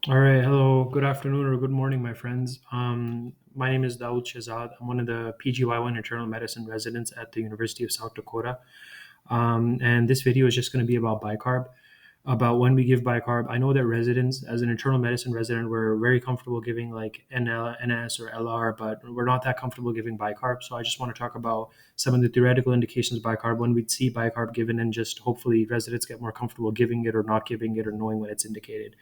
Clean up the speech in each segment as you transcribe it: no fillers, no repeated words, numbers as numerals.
All right, hello, good afternoon or good morning, my friends. My name is Daoud Shahzad. I'm one of the PGY1 internal medicine residents at the University of South Dakota. And this video is just going to be about bicarb, about when we give bicarb. I know that residents, as an internal medicine resident, we're very comfortable giving like NL, NS, or LR, but we're not that comfortable giving bicarb. So I just want to talk about some of the theoretical indications of bicarb, when we'd see bicarb given, and just hopefully residents get more comfortable giving it or not giving it or knowing when it's indicated.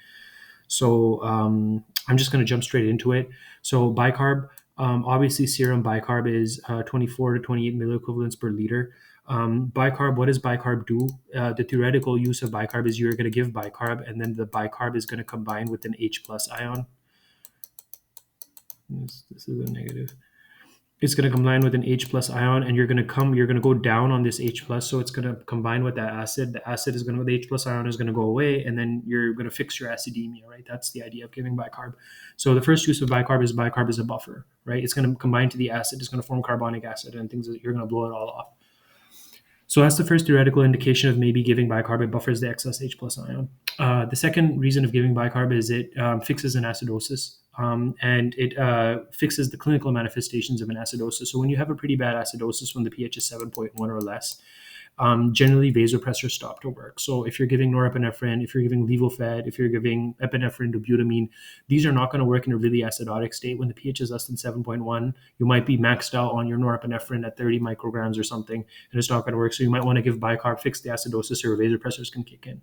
So I'm just going to jump straight into it. So bicarb, obviously serum bicarb is 24 to 28 milliequivalents per liter. Bicarb, what does bicarb do? The theoretical use of bicarb is you're going to give bicarb, and then the bicarb is going to combine with an H plus ion. This is a negative. It's going to combine with an H plus ion, and you're going to go down on this H plus. So it's going to combine with that acid. The acid is going to, the H plus ion is going to go away, and then you're going to fix your acidemia, right? That's the idea of giving bicarb. So the first use of bicarb is a buffer, right? It's going to combine to the acid. It's going to form carbonic acid and things that you're going to blow it all off. So that's the first theoretical indication of maybe giving bicarb. It buffers the excess H plus ion. The second reason of giving bicarb is it fixes an acidosis, and it fixes the clinical manifestations of an acidosis. So when you have a pretty bad acidosis, when the pH is 7.1 or less, generally vasopressors stop to work. So if you're giving norepinephrine, if you're giving levofed, if you're giving epinephrine to butamine, these are not going to work in a really acidotic state. When the pH is less than 7.1, you might be maxed out on your norepinephrine at 30 micrograms or something, and it's not going to work. So you might want to give bicarb, fix the acidosis, so your vasopressors can kick in.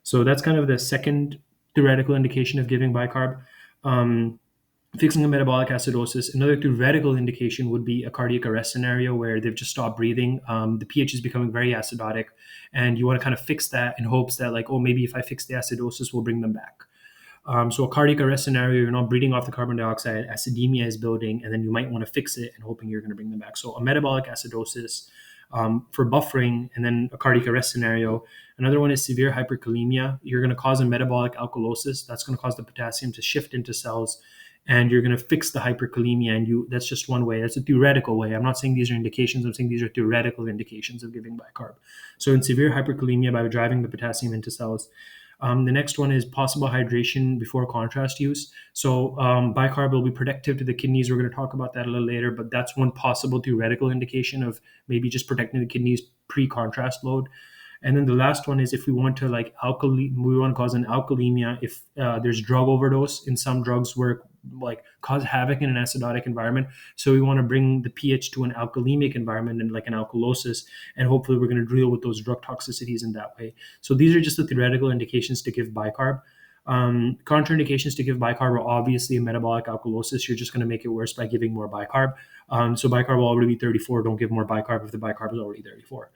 So that's kind of the second theoretical indication of giving bicarb. Fixing a metabolic acidosis. Another theoretical indication would be a cardiac arrest scenario where they've just stopped breathing. The pH is becoming very acidotic, and you want to kind of fix that in hopes that, like, oh, maybe if I fix the acidosis, we'll bring them back. So a cardiac arrest scenario, you're not breathing off the carbon dioxide, acidemia is building, and then you might want to fix it and hoping you're going to bring them back. So a metabolic acidosis for buffering, and then a cardiac arrest scenario. Another one is severe hyperkalemia. You're going to cause a metabolic alkalosis. That's going to cause the potassium to shift into cells, and you're going to fix the hyperkalemia. And that's just one way. That's a theoretical way. I'm not saying these are indications. I'm saying these are theoretical indications of giving bicarb. So in severe hyperkalemia, by driving the potassium into cells. The next one is possible hydration before contrast use. So bicarb will be protective to the kidneys. We're going to talk about that a little later, but that's one possible theoretical indication of maybe just protecting the kidneys pre-contrast load. And then the last one is if we want to we want to cause an alkalemia if there's drug overdose. In some drugs work like cause havoc in an acidotic environment. So we want to bring the pH to an alkalemic environment and like an alkalosis, and hopefully we're going to deal with those drug toxicities in that way. So these are just the theoretical indications to give bicarb. Contraindications to give bicarb are obviously a metabolic alkalosis. You're just going to make it worse by giving more bicarb. So bicarb will already be 34. Don't give more bicarb if the bicarb is already 34.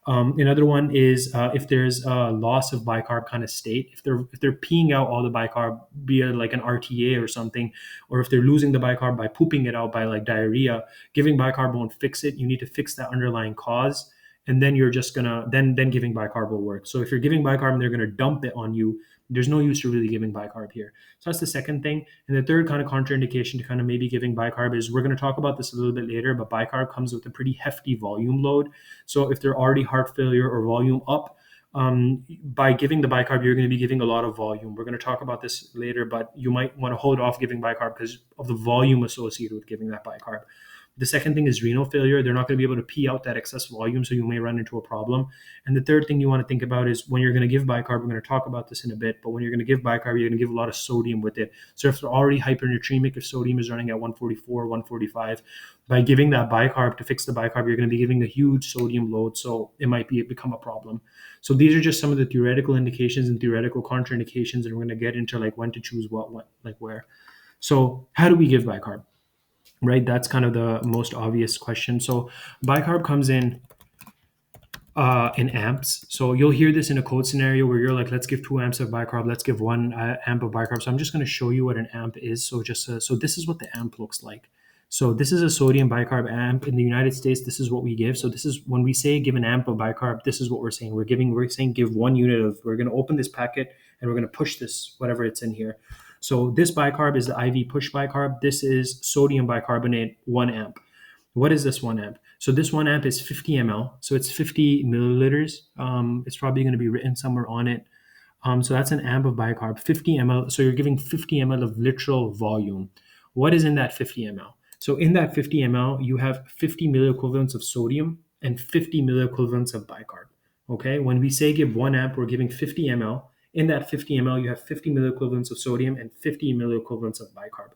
Another one is if there's a loss of bicarb kind of state, if they're peeing out all the bicarb via like an RTA or something, or if they're losing the bicarb by pooping it out by like diarrhea, giving bicarb won't fix it. You need to fix that underlying cause, and then you're just gonna then giving bicarb will work. So if you're giving bicarb and they're gonna dump it on you, there's no use to really giving bicarb here. So that's the second thing. And the third kind of contraindication to kind of maybe giving bicarb is, we're going to talk about this a little bit later, but bicarb comes with a pretty hefty volume load. So if they're already heart failure or volume up, by giving the bicarb, you're going to be giving a lot of volume. We're going to talk about this later, but you might want to hold off giving bicarb because of the volume associated with giving that bicarb. The second thing is renal failure. They're not going to be able to pee out that excess volume, so you may run into a problem. And the third thing you want to think about is when you're going to give bicarb, we're going to talk about this in a bit, but when you're going to give bicarb, you're going to give a lot of sodium with it. So if they're already hypernatremic, if sodium is running at 144, 145, by giving that bicarb to fix the bicarb, you're going to be giving a huge sodium load, so it might become a problem. So these are just some of the theoretical indications and theoretical contraindications, and we're going to get into like when to choose what, like where. So how do we give bicarb? Right, that's kind of the most obvious question. So bicarb comes in amps. So you'll hear this in a code scenario where you're like, let's give 2 amps of bicarb, let's give 1 amp of bicarb. So I'm just going to show you what an amp is. So so this is what the amp looks like. So this is a sodium bicarb amp. In the United States, this is what we give. So this is when we say give an amp of bicarb, this is what we're saying. We're saying give 1 unit of, we're going to open this packet and we're going to push this, whatever it's in here. So this bicarb is the IV push bicarb. This is sodium bicarbonate 1 amp. What is this 1 amp? So this 1 amp is 50 ml. So it's 50 milliliters. It's probably going to be written somewhere on it. So that's an amp of bicarb, 50 ml. So you're giving 50 ml of literal volume. What is in that 50 ml? So in that 50 ml, you have 50 milliequivalents of sodium and 50 milliequivalents of bicarb. Okay, when we say give 1 amp, we're giving 50 ml. In that 50 ml, you have 50 milliequivalents of sodium and 50 milliequivalents of bicarb.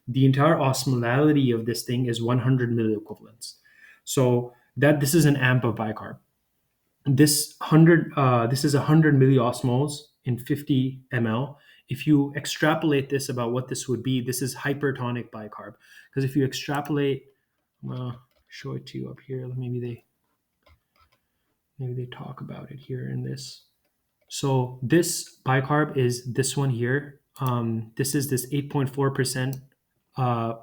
The entire osmolality of this thing is 100 milliequivalents. So that this is an amp of bicarb. This is 100 milliosmoles in 50 ml. If you extrapolate this about what this would be, this is hypertonic bicarb. Because if you extrapolate, show it to you up here. Maybe they talk about it here in this. So this bicarb is this one here. This is this 8.4%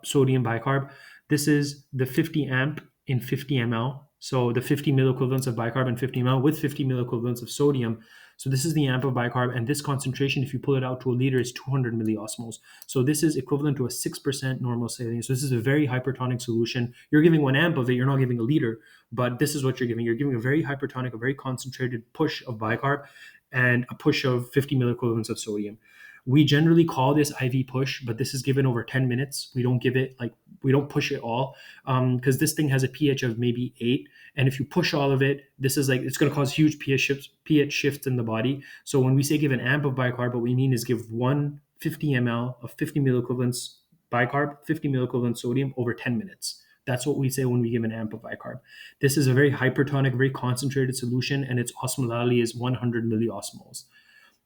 sodium bicarb. This is the 50 amp in 50 ml. So the 50 milliequivalents of bicarb in 50 ml with 50 milliequivalents of sodium. So this is the amp of bicarb, and this concentration, if you pull it out to a liter, is 200 milliosmoles. So this is equivalent to a 6% normal saline. So this is a very hypertonic solution. You're giving 1 amp of it, you're not giving a liter, but this is what you're giving. You're giving a very hypertonic, a very concentrated push of bicarb and a push of 50 milliequivalents of sodium. We generally call this IV push, but this is given over 10 minutes. We don't give it we don't push it all because this thing has a pH of maybe 8. And if you push all of it, this is it's going to cause huge pH shifts in the body. So when we say give an amp of bicarb, what we mean is give 150 ml of 50 milliequivalents bicarb, 50 milliequivalents sodium over 10 minutes. That's what we say when we give an amp of bicarb. This is a very hypertonic, very concentrated solution, and its osmolality is 100 milliosmoles.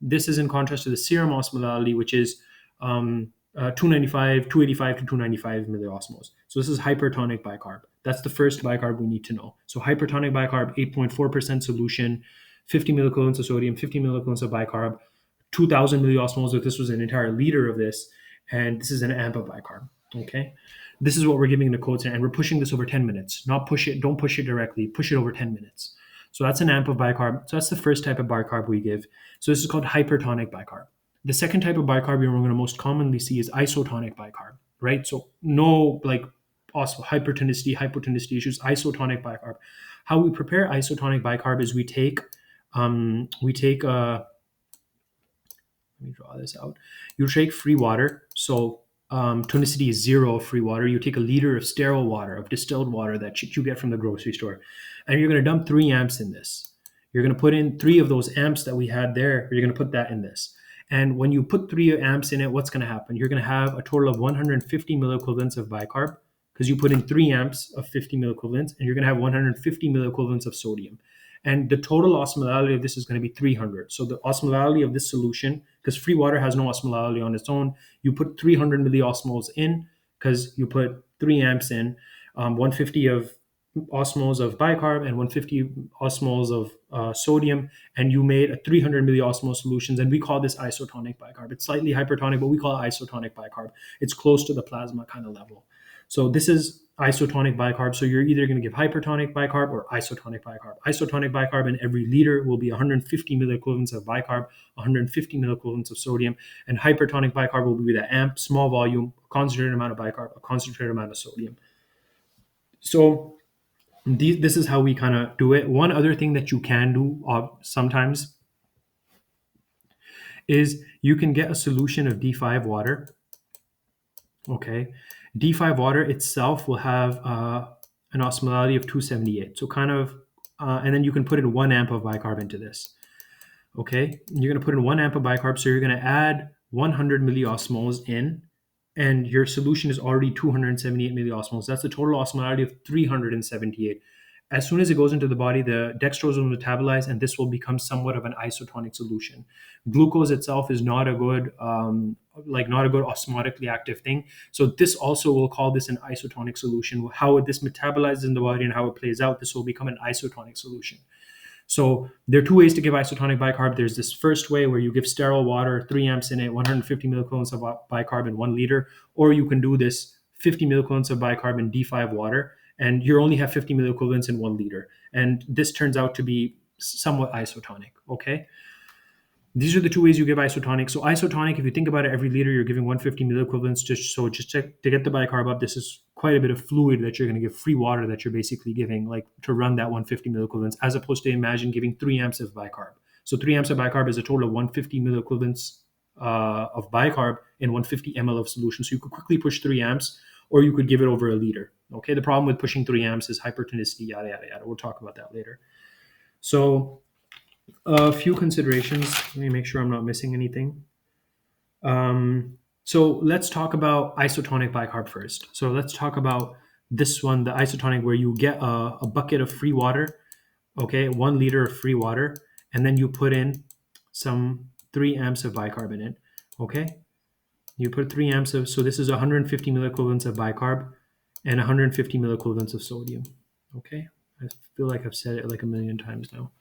This is in contrast to the serum osmolality, which is 285 to 295 milliosmoles. So this is hypertonic bicarb. That's the first bicarb we need to know. So hypertonic bicarb, 8.4% solution, 50 milliequivalents of sodium, 50 milliequivalents of bicarb, 2,000 milliosmoles. If this was an entire liter of this, and this is an amp of bicarb. Okay, this is what we're giving in the quotes, and we're pushing this over 10 minutes. Not push it. Don't push it directly. Push it over 10 minutes. So that's an amp of bicarb. So that's the first type of bicarb we give. So this is called hypertonic bicarb. The second type of bicarb we're going to most commonly see is isotonic bicarb, right? So no also hypertonicity, hypotonicity issues, isotonic bicarb. How we prepare isotonic bicarb is we take let me draw this out. You take free water. So tonicity is 0 of free water. You take a liter of sterile water, of distilled water that you get from the grocery store, and you're going to dump 3 amps in this. You're going to put in 3 of those amps that we had there. You're going to put that in this. And when you put 3 amps in it, what's going to happen? You're going to have a total of 150 milliequivalents of bicarb because you put in 3 amps of 50 milliequivalents, and you're going to have 150 milliequivalents of sodium. And the total osmolality of this is going to be 300. So the osmolality of this solution, because free water has no osmolality on its own, you put 300 milliosmoles in because you put 3 amps in, 150 of osmoles of bicarb and 150 osmoles of sodium, and you made a 300 milliosmol solutions. And we call this isotonic bicarb. It's slightly hypertonic, but we call it isotonic bicarb. It's close to the plasma kind of level. So this is isotonic bicarb. So you're either going to give hypertonic bicarb or isotonic bicarb. Isotonic bicarb in every liter will be 150 milliequivalents of bicarb, 150 milliequivalents of sodium, and hypertonic bicarb will be the amp, small volume, concentrated amount of bicarb, a concentrated amount of sodium. So this is how we kind of do it. One other thing that you can do sometimes is you can get a solution of D5 water. Okay, D5 water itself will have an osmolality of 278. So and then you can put in 1 amp of bicarb into this. Okay, you're going to put in 1 amp of bicarb, so you're going to add 100 milliosmoles in, and your solution is already 278 milliosmoles. That's the total osmolality of 378. As soon as it goes into the body, the dextrose will metabolize, and this will become somewhat of an isotonic solution. Glucose itself is not a good osmotically active thing. So this also will call this an isotonic solution. How this metabolizes in the body and how it plays out, this will become an isotonic solution. So there are 2 ways to give isotonic bicarb. There's this first way where you give sterile water, 3 amps in it, 150 milliequivalents of bicarb in 1 liter, or you can do this 50 milliequivalents of bicarb in D5 water, and you only have 50 milliequivalents in 1 liter. And this turns out to be somewhat isotonic, okay? These are the 2 ways you give isotonic. So isotonic, if you think about it, every liter you're giving 150 milliequivalents. Just to get the bicarb up, this is quite a bit of fluid that you're going to give, free water that you're basically giving, to run that 150 milliequivalents, as opposed to imagine giving 3 amps of bicarb. So 3 amps of bicarb is a total of 150 milliequivalents of bicarb in 150 ml of solution. So you could quickly push 3 amps, or you could give it over a liter. Okay, the problem with pushing 3 amps is hypertonicity, yada, yada, yada. We'll talk about that later. So a few considerations. Let me make sure I'm not missing anything. So let's talk about isotonic bicarb first. So let's talk about this one, the isotonic, where you get a bucket of free water, okay, 1 liter of free water, and then you put in some 3 amps of bicarb in it, okay? You put 3 amps of, so this is 150 milliequivalents of bicarb and 150 milliequivalents of sodium, okay? I feel like I've said it like a million times now.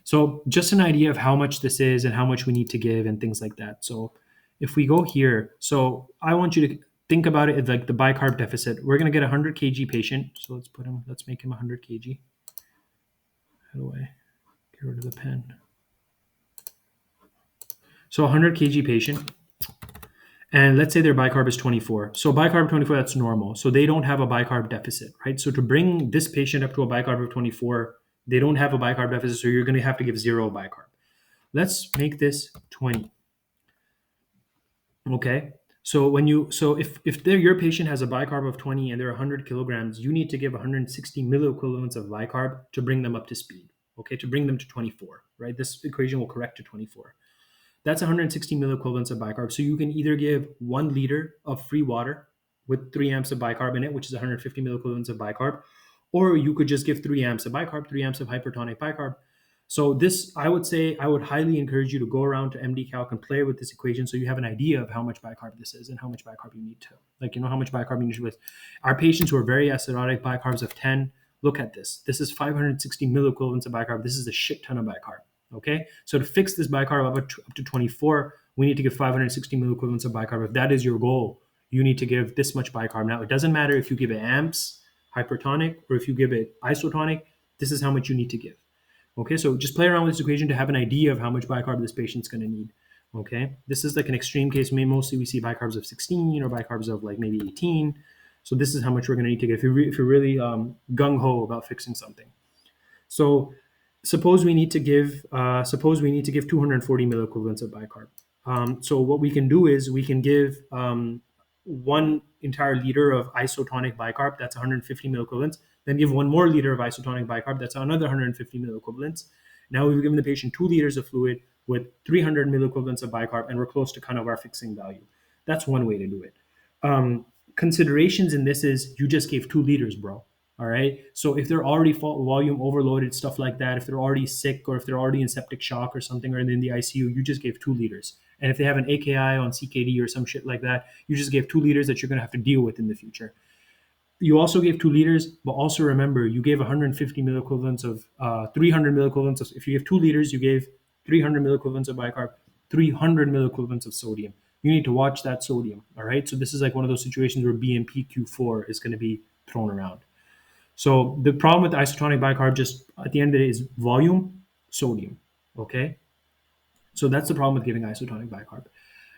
So just an idea of how much this is and how much we need to give and things like that. So if we go here, so I want you to think about it like the bicarb deficit. We're going to get a 100 kg patient. So let's make him 100 kg. How do I get rid of the pen? So 100 kg patient. And let's say their bicarb is 24. So bicarb 24, that's normal. So they don't have a bicarb deficit, right? So to bring this patient up to a bicarb of 24, they don't have a bicarb deficit. So you're going to have to give 0 bicarb. Let's make this 20. Okay. So if your patient has a bicarb of 20 and they're 100 kilograms, you need to give 160 milliequivalents of bicarb to bring them up to speed. Okay, to bring them to 24, right? This equation will correct to 24. That's 160 milliequivalents of bicarb. So you can either give 1 liter of free water with 3 amps of bicarb in it, which is 150 milliequivalents of bicarb, or you could just give 3 amps of bicarb, 3 amps of hypertonic bicarb. So this, I would say, I would highly encourage you to go around to MD Calc and play with this equation so you have an idea of how much bicarb this is and how much bicarb you need to, how much bicarb you need to with. Our patients who are very acidotic, bicarbs of 10, look at this. This is 560 milliequivalents of bicarb. This is a shit ton of bicarb. Okay, so to fix this bicarb up to 24, we need to give 560 milliequivalents of bicarb. If that is your goal, you need to give this much bicarb. Now, it doesn't matter if you give it amps, hypertonic, or if you give it isotonic. This is how much you need to give. Okay, so just play around with this equation to have an idea of how much bicarb this patient's going to need. Okay, this is like an extreme case. Mostly we see bicarbs of 16 or bicarbs of like maybe 18. So this is how much we're going to need to give if you're really gung-ho about fixing something. So suppose we need to give 240 milliequivalents of bicarb. So what we can do is we can give 1 entire liter of isotonic bicarb, that's 150 milliequivalents, then give 1 more liter of isotonic bicarb, that's another 150 milliequivalents. Now we've given the patient 2 liters of fluid with 300 milliequivalents of bicarb, and we're close to kind of our fixing value. That's one way to do it. Considerations in this is you just gave 2 liters, bro. All right. So if they're already volume overloaded, stuff like that, if they're already sick or if they're already in septic shock or something or in the ICU, you just gave 2 liters. And if they have an AKI on CKD or some shit like that, you just gave 2 liters that you're going to have to deal with in the future. You also gave 2 liters, but also remember, you gave 150 milliequivalents of 300 milliequivalents of, if you give 2 liters, you gave 300 milliequivalents of bicarb, 300 milliequivalents of sodium. You need to watch that sodium. All right. So this is like one of those situations where BMPQ4 is going to be thrown around. So the problem with isotonic bicarb, just at the end of the day, is volume, sodium. Okay. So that's the problem with giving isotonic bicarb.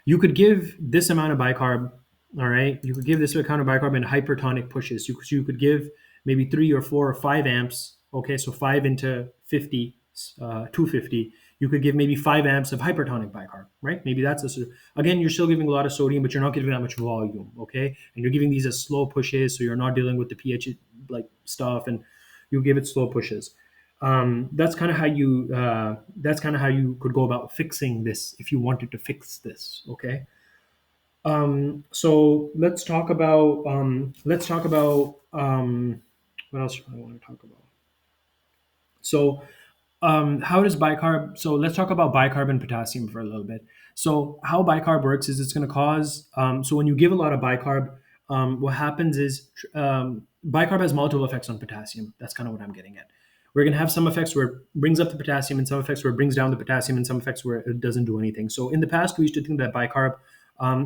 You could give this amount of bicarb. All right. You could give this amount of bicarb in hypertonic pushes. You could give maybe 3 or 4 or 5 amps. Okay. So 5 into 50, 250. You could give maybe 5 amps of hypertonic bicarb, right? Maybe again, you're still giving a lot of sodium, but you're not giving that much volume, okay? And you're giving these as slow pushes, so you're not dealing with the pH like stuff, and you give it slow pushes. That's kind of how you could go about fixing this if you wanted to fix this, okay? So let's talk about what else do I want to talk about? So how does bicarb? So let's talk about bicarb and potassium for a little bit. So how bicarb works is it's going to cause. So when you give a lot of bicarb, what happens is bicarb has multiple effects on potassium. That's kind of what I'm getting at. We're going to have some effects where it brings up the potassium, and some effects where it brings down the potassium, and some effects where it doesn't do anything. So in the past, we used to think that bicarb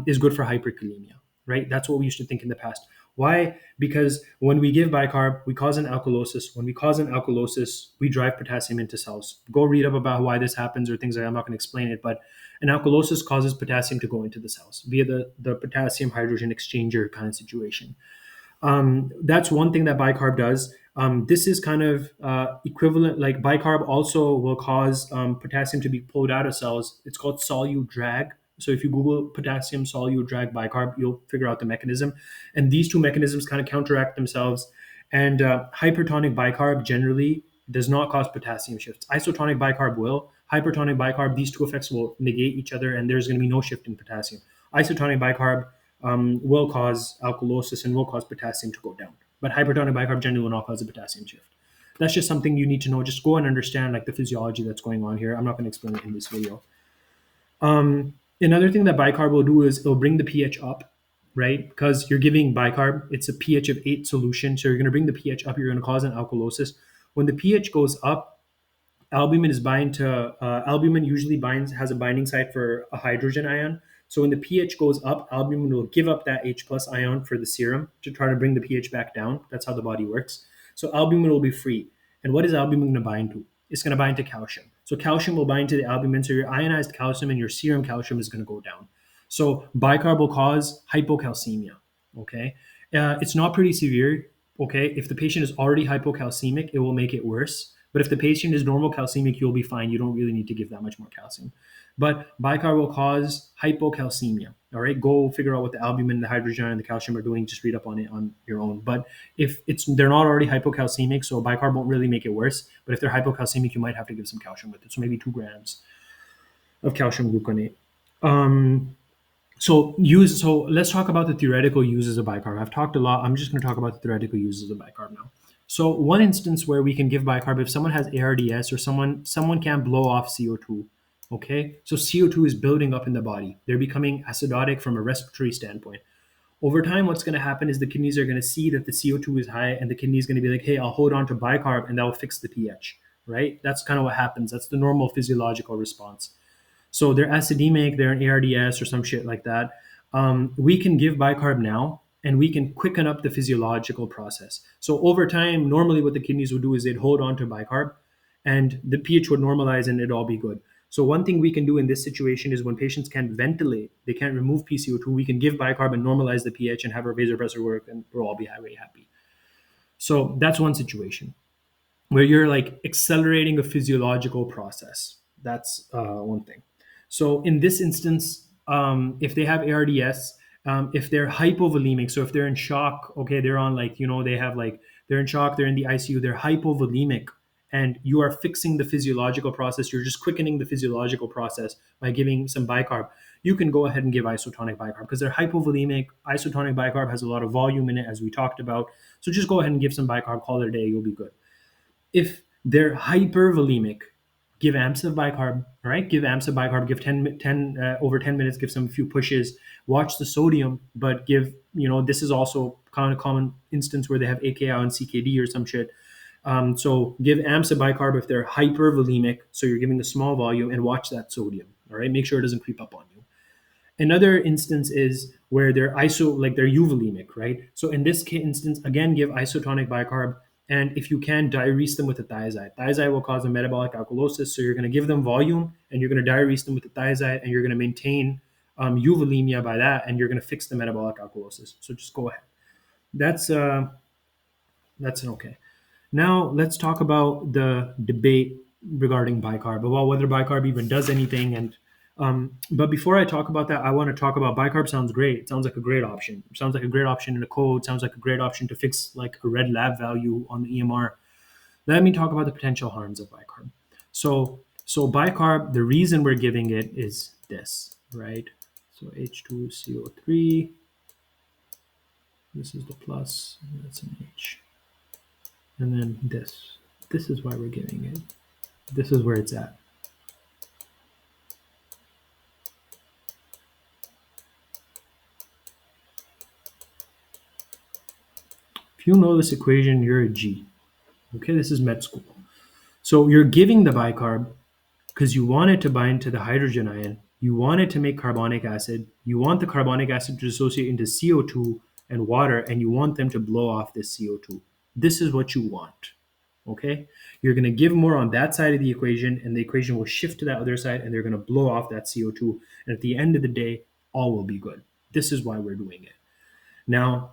is good for hyperkalemia, right? That's what we used to think in the past. Why? Because when we give bicarb, we cause an alkalosis. When we cause an alkalosis, we drive potassium into cells. Go read up about why this happens or things like that. I'm not going to explain it, but an alkalosis causes potassium to go into the cells via the potassium hydrogen exchanger kind of situation. That's one thing that bicarb does. This is kind of equivalent, like bicarb also will cause potassium to be pulled out of cells. It's called solute drag. So if you Google potassium solute drag bicarb, you'll figure out the mechanism. And these two mechanisms kind of counteract themselves. And hypertonic bicarb generally does not cause potassium shifts. Isotonic bicarb will. Hypertonic bicarb, these two effects will negate each other, and there's going to be no shift in potassium. Isotonic bicarb will cause alkalosis and will cause potassium to go down. But hypertonic bicarb generally will not cause a potassium shift. That's just something you need to know. Just go and understand like the physiology that's going on here. I'm not going to explain it in this video. Another thing that bicarb will do is it'll bring the pH up, right? Because you're giving bicarb, it's a pH of 8 solution. So you're going to bring the pH up. You're going to cause an alkalosis. When the pH goes up, albumin is bind to albumin usually binds has a binding site for a hydrogen ion. So when the pH goes up, albumin will give up that H plus ion for the serum to try to bring the pH back down. That's how the body works. So albumin will be free. And what is albumin going to bind to? It's going to bind to calcium. So calcium will bind to the albumin. So your ionized calcium and your serum calcium is going to go down. So bicarb will cause hypocalcemia. Okay, it's not pretty severe. Okay, if the patient is already hypocalcemic, it will make it worse. But if the patient is normal calcemic, you'll be fine. You don't really need to give that much more calcium. But bicarb will cause hypocalcemia. All right, go figure out what the albumin, the hydrogen, and the calcium are doing. Just read up on it on your own. But if they're not already hypocalcemic, so bicarb won't really make it worse. But if they're hypocalcemic, you might have to give some calcium with it. So maybe 2 grams of calcium gluconate. So let's talk about the theoretical uses of bicarb. I've talked a lot. I'm just going to talk about the theoretical uses of bicarb now. So one instance where we can give bicarb if someone has ARDS or someone can't blow off CO2. Okay, so CO2 is building up in the body. They're becoming acidotic from a respiratory standpoint. Over time, what's going to happen is the kidneys are going to see that the CO2 is high, and the kidney is going to be like, "Hey, I'll hold on to bicarb, and that will fix the pH." Right? That's kind of what happens. That's the normal physiological response. So they're acidemic, they're an ARDS or some shit like that. We can give bicarb now and we can quicken up the physiological process. So over time, normally what the kidneys would do is they'd hold on to bicarb and the pH would normalize and it'd all be good. So one thing we can do in this situation is when patients can't ventilate, they can't remove PCO2, we can give bicarb and normalize the pH and have our vasopressor work and we'll all be very happy. So that's one situation where you're like accelerating a physiological process. That's one thing. So in this instance, if they have ARDS, if they're hypovolemic, so if they're in shock, okay, they're on like, they have like, they're in shock, they're in the ICU, they're hypovolemic, and you are fixing the physiological process, you're just quickening the physiological process by giving some bicarb. You can go ahead and give isotonic bicarb because they're hypovolemic. Isotonic bicarb has a lot of volume in it, as we talked about. So just go ahead and give some bicarb, call it a day, you'll be good. If they're hypervolemic, give amps of bicarb, all right? Give amps of bicarb, give 10 over 10 minutes, give some few pushes, watch the sodium, but give, this is also kind of common instance where they have AKI and CKD or some shit. So give amps of bicarb if they're hypervolemic, so you're giving the small volume, and watch that sodium, all right? Make sure it doesn't creep up on you. Another instance is where they're like they're euvolemic, right? So in this instance, again, give isotonic bicarb, and if you can, diurese them with a thiazide. Thiazide will cause a metabolic alkalosis, so you're going to give them volume, and you're going to diurese them with the thiazide, and you're going to maintain euvolemia by that, and you're going to fix the metabolic alkalosis. So just go ahead. That's an okay. Now let's talk about the debate regarding bicarb, about whether bicarb even does anything. And but before I talk about that, I want to talk about bicarb. Sounds great. It sounds like a great option. It sounds like a great option in a code. Sounds like a great option to fix like a red lab value on the EMR. Let me talk about the potential harms of bicarb. So bicarb, the reason we're giving it is this, right? So H2CO3. This is the plus. That's an H. And then this is why we're giving it. This is where it's at. If you know this equation, you're a G. Okay, this is med school. So you're giving the bicarb because you want it to bind to the hydrogen ion. You want it to make carbonic acid. You want the carbonic acid to dissociate into CO2 and water, and you want them to blow off this CO2. This is what you want. Okay, you're going to give more on that side of the equation, and the equation will shift to that other side, and they're going to blow off that CO2. And at the end of the day, all will be good. This is why we're doing it. Now,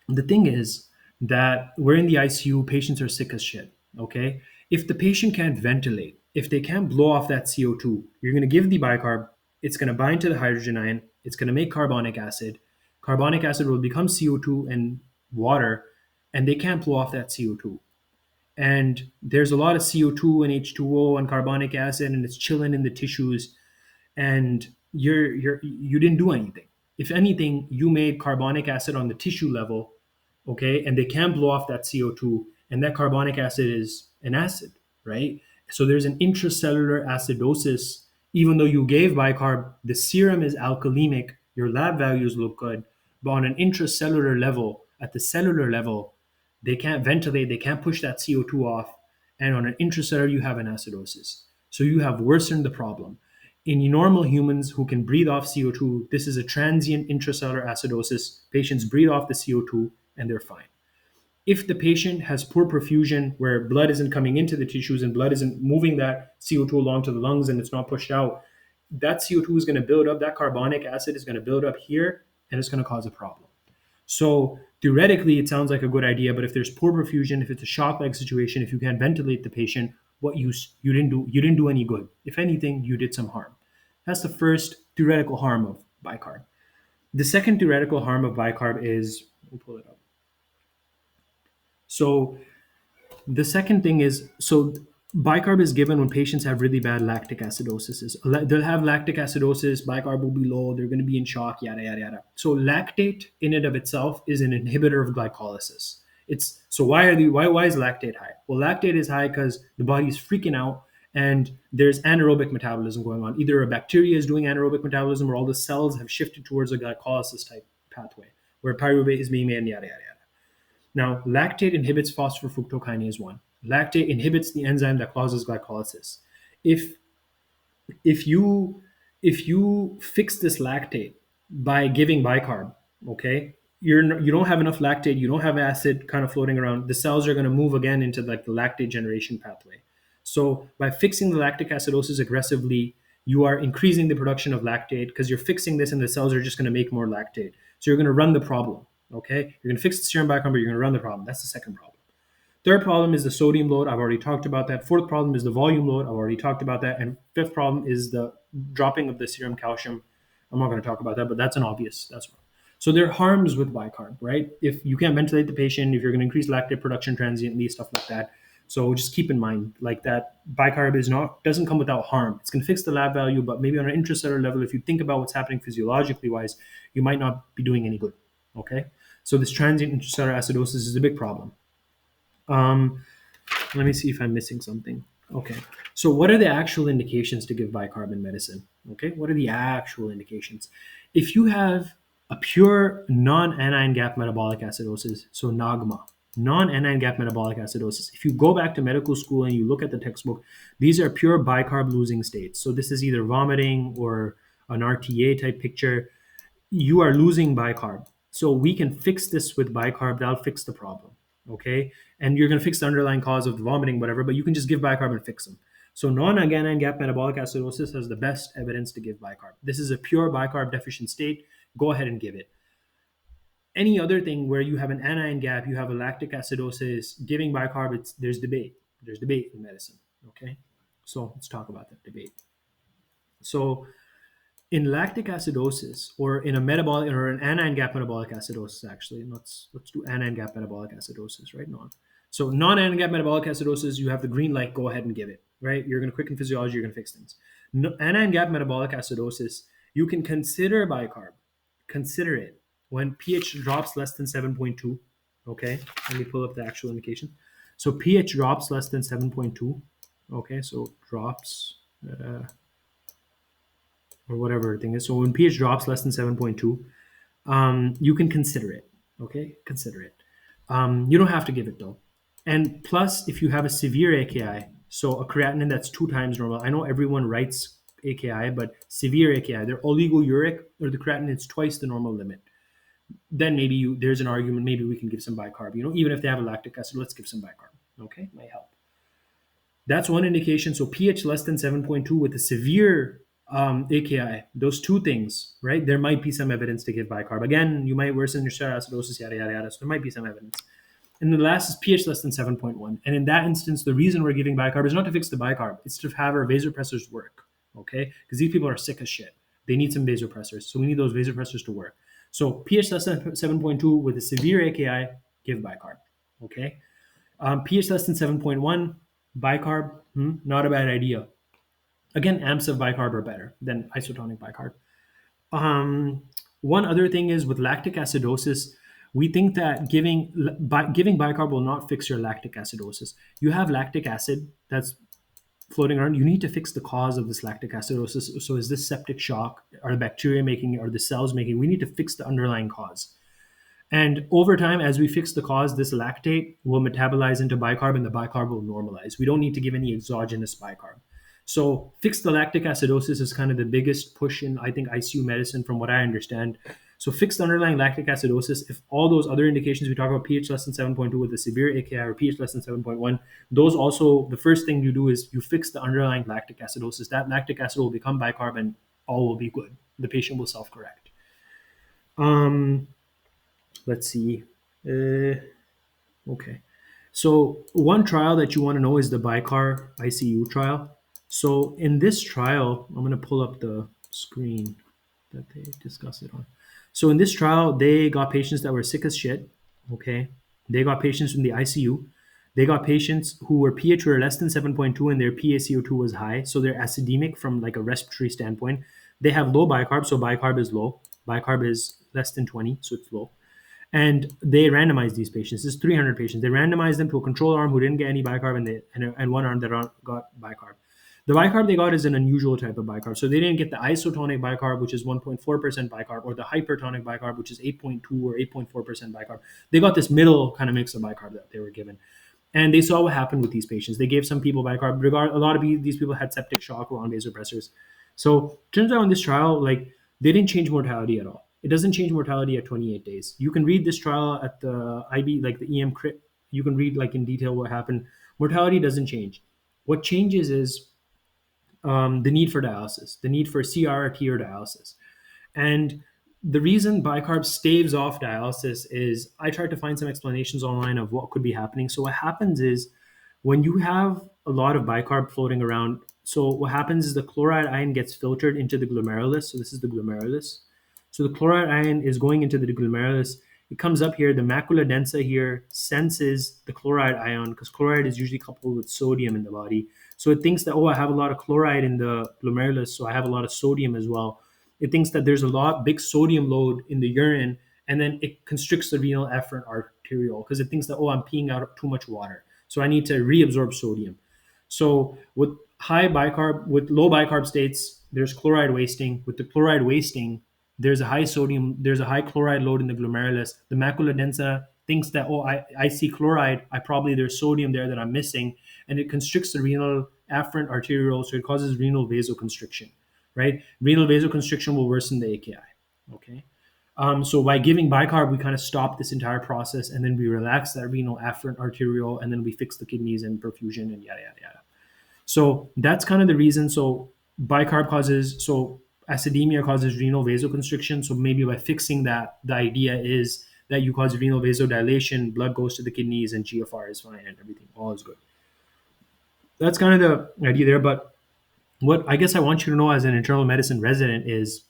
the thing is, that we're in the ICU, patients are sick as shit. Okay. If the patient can't ventilate, if they can't blow off that CO2, you're going to give the bicarb, it's going to bind to the hydrogen ion, it's going to make carbonic acid. Carbonic acid will become CO2 and water, and they can't blow off that CO2. And there's a lot of CO2 and H2O and carbonic acid, and it's chilling in the tissues, and you didn't do anything. If anything, you made carbonic acid on the tissue level, okay, and they can blow off that CO2, and that carbonic acid is an acid, right? So there's an intracellular acidosis. Even though you gave bicarb, the serum is alkalemic, your lab values look good, but on an intracellular level, at the cellular level, they can't ventilate, they can't push that CO2 off, and on an intracellular, you have an acidosis. So you have worsened the problem. In normal humans who can breathe off CO2, this is a transient intracellular acidosis. Patients breathe off the CO2 and they're fine. If the patient has poor perfusion where blood isn't coming into the tissues and blood isn't moving that CO2 along to the lungs and it's not pushed out, that CO2 is going to build up, that carbonic acid is going to build up here and it's going to cause a problem. So theoretically, it sounds like a good idea, but if there's poor perfusion, if it's a shock-like situation, if you can't ventilate the patient, what you didn't do any good. If anything, you did some harm. That's the first theoretical harm of bicarb. The second theoretical harm of bicarb is we'll pull it up. So the second thing is, so bicarb is given when patients have really bad lactic acidosis. They'll have lactic acidosis, bicarb will be low, they're going to be in shock, yada yada yada. So lactate in and of itself is an inhibitor of glycolysis. It's so why is lactate high? Well, lactate is high because the body's freaking out and there's anaerobic metabolism going on. Either a bacteria is doing anaerobic metabolism or all the cells have shifted towards a glycolysis type pathway where pyruvate is being made and yada yada yada. Now, lactate inhibits phosphofructokinase 1. Lactate inhibits the enzyme that causes glycolysis. If if you if you fix this lactate by giving bicarb, okay, you don't have enough lactate, you don't have acid kind of floating around. The cells are going to move again into like the lactate generation pathway. So by fixing the lactic acidosis aggressively, you are increasing the production of lactate because you're fixing this, and the cells are just going to make more lactate. So you're going to run the problem. Okay, you're going to fix the serum bicarb, but you're going to run the problem. That's the second problem. Third problem is the sodium load. I've already talked about that. Fourth problem is the volume load. I've already talked about that. And fifth problem is the dropping of the serum calcium. I'm not going to talk about that, but that's an obvious. That's wrong. So there are harms with bicarb, right? If you can't ventilate the patient, if you're going to increase lactate production transiently, stuff like that. So just keep in mind, like that, bicarb doesn't come without harm. It's going to fix the lab value, but maybe on an intracellular level, if you think about what's happening physiologically wise, you might not be doing any good. Okay, so this transient intracellular acidosis is a big problem. Um, Let me see if I'm missing something. Okay. So, what are the actual indications to give bicarb in medicine? Okay. What are the actual indications? If you have a pure non-anion gap metabolic acidosis, so NAGMA, non-anion gap metabolic acidosis, if you go back to medical school and you look at the textbook, these are pure bicarb losing states. So, this is either vomiting or an RTA type picture. You are losing bicarb. So we can fix this with bicarb. That'll fix the problem. Okay. And you're going to fix the underlying cause of the vomiting, whatever, but you can just give bicarb and fix them. So non-anion gap metabolic acidosis has the best evidence to give bicarb. This is a pure bicarb deficient state. Go ahead and give it. Any other thing where you have an anion gap, you have a lactic acidosis, giving bicarb, there's debate. There's debate in medicine. Okay. So let's talk about that debate. So in lactic acidosis or in a metabolic or an anion gap metabolic acidosis, actually, and let's do anion gap metabolic acidosis, right? So non-anion gap metabolic acidosis, you have the green light, go ahead and give it, right? You're going to quicken physiology, you're going to fix things. Anion gap metabolic acidosis, you can consider bicarb, consider it when pH drops less than 7.2. Okay, let me pull up the actual indication. So pH drops less than 7.2. Okay, so drops. Or whatever the thing is. So when pH drops less than 7.2, you can consider it. Okay, consider it. You don't have to give it though. And plus, if you have a severe AKI, so a creatinine that's 2 times normal. I know everyone writes AKI, but severe AKI, they're oligouric or the creatinine is twice the normal limit. Then maybe there's an argument. Maybe we can give some bicarb. Even if they have a lactic acid, let's give some bicarb. Okay, might help. That's one indication. So pH less than 7.2 with a severe AKI, those two things, right? There might be some evidence to give bicarb. Again, you might worsen your acidosis, yada, yada, yada. So there might be some evidence. And then the last is pH less than 7.1. And in that instance, the reason we're giving bicarb is not to fix the bicarb, it's to have our vasopressors work. Okay? Because these people are sick as shit. They need some vasopressors. So we need those vasopressors to work. So pH less than 7.2 with a severe AKI, give bicarb. Okay? pH less than 7.1, bicarb, not a bad idea. Again, amps of bicarb are better than isotonic bicarb. Um, One other thing is with lactic acidosis, we think that giving bicarb will not fix your lactic acidosis. You have lactic acid that's floating around. You need to fix the cause of this lactic acidosis. So is this septic shock? Are the bacteria making it? Are the cells making it? We need to fix the underlying cause. And over time, as we fix the cause, this lactate will metabolize into bicarb and the bicarb will normalize. We don't need to give any exogenous bicarb. So, fix the lactic acidosis is kind of the biggest push in, I think, ICU medicine from what I understand. So, fix the underlying lactic acidosis. If all those other indications we talk about, pH less than 7.2 with a severe AKI or pH less than 7.1, those also, the first thing you do is you fix the underlying lactic acidosis. That lactic acid will become bicarb and all will be good. The patient will self correct. Um, let's see. Uh, okay. So one trial that you want to know is the Bicar ICU trial. So in this trial, I'm going to pull up the screen that they discuss it on. So in this trial, they got patients that were sick as shit. Okay. They got patients from the ICU. They got patients who were pH were less than 7.2 and their PaCO2 was high. So they're acidemic from like a respiratory standpoint. They have low bicarb. So bicarb is low. Bicarb is less than 20. So it's low. And they randomized these patients. This is 300 patients. They randomized them to a control arm who didn't get any bicarb and one arm that got bicarb. The bicarb they got is an unusual type of bicarb. So they didn't get the isotonic bicarb, which is 1.4% bicarb, or the hypertonic bicarb, which is 8.2 or 8.4% bicarb. They got this middle kind of mix of bicarb that they were given. And they saw what happened with these patients. They gave some people bicarb. A lot of these people had septic shock or on vasopressors. So turns out in this trial, like they didn't change mortality at all. It doesn't change mortality at 28 days. You can read this trial at the IB, like the EM crit. You can read like in detail what happened. Mortality doesn't change. What changes is the need for dialysis, the need for CRRT or dialysis. And the reason bicarb staves off dialysis is I tried to find some explanations online of what could be happening. So what happens is when you have a lot of bicarb floating around, so what happens is the chloride ion gets filtered into the glomerulus. So this is the glomerulus. So the chloride ion is going into the glomerulus. It comes up here. The macula densa here senses the chloride ion because chloride is usually coupled with sodium in the body. So it thinks that, oh, I have a lot of chloride in the glomerulus, so I have a lot of sodium as well. It thinks that there's a big sodium load in the urine, and then it constricts the renal efferent arteriole because it thinks that, oh, I'm peeing out too much water, so I need to reabsorb sodium. So with low bicarb states, there's chloride wasting. With the chloride wasting, there's a high chloride load in the glomerulus. The macula densa thinks that, oh, I see chloride, there's sodium there that I'm missing, and it constricts the renal afferent arteriole, so it causes renal vasoconstriction, right? Renal vasoconstriction will worsen the AKI. Okay. So by giving bicarb, we kind of stop this entire process, and then we relax that renal afferent arteriole, and then we fix the kidneys and perfusion and yada yada yada. So that's kind of the reason. So acidemia causes renal vasoconstriction. So maybe by fixing that, the idea is that you cause renal vasodilation, blood goes to the kidneys, and GFR is fine and everything, all is good. That's kind of the idea there. But what I guess I want you to know as an internal medicine resident is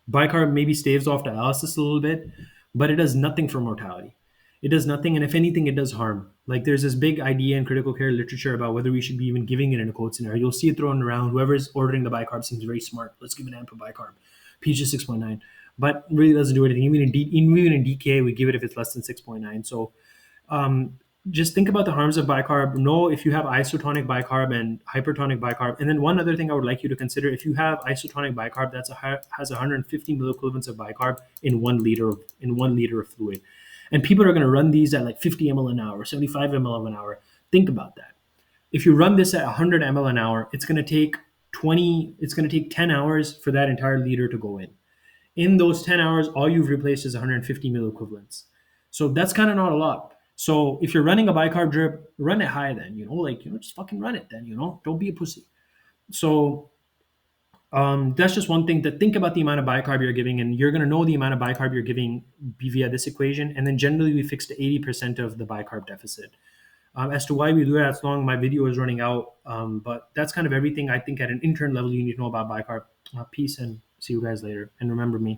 bicarb maybe staves off dialysis a little bit, but it does nothing for mortality. It does nothing, and if anything, it does harm. Like there's this big idea in critical care literature about whether we should be even giving it in a cold scenario. You'll see it thrown around. Whoever's ordering the bicarb seems very smart. Let's give an amp of bicarb, pH is 6.9, but really doesn't do anything. Even in DKA, we give it if it's less than 6.9. So um, just think about the harms of bicarb. Know if you have isotonic bicarb and hypertonic bicarb. And then one other thing I would like you to consider: if you have isotonic bicarb, has 150 milliequivalents of bicarb in 1 liter of fluid, and people are going to run these at like 50 ml an hour, 75 ml an hour. Think about that. If you run this at 100 ml an hour, it's going to take 10 hours for that entire liter to go in. In those 10 hours, all you've replaced is 150 milliequivalents. So that's kind of not a lot. So if you're running a bicarb drip, run it high then, just fucking run it then, don't be a pussy. So That's just one thing to think about the amount of bicarb you're giving, and you're going to know the amount of bicarb you're giving via this equation. And then generally we fix to 80% of the bicarb deficit. As to why we do that, as long my video is running out. But that's kind of everything I think at an intern level you need to know about bicarb. Peace and see you guys later. And remember me.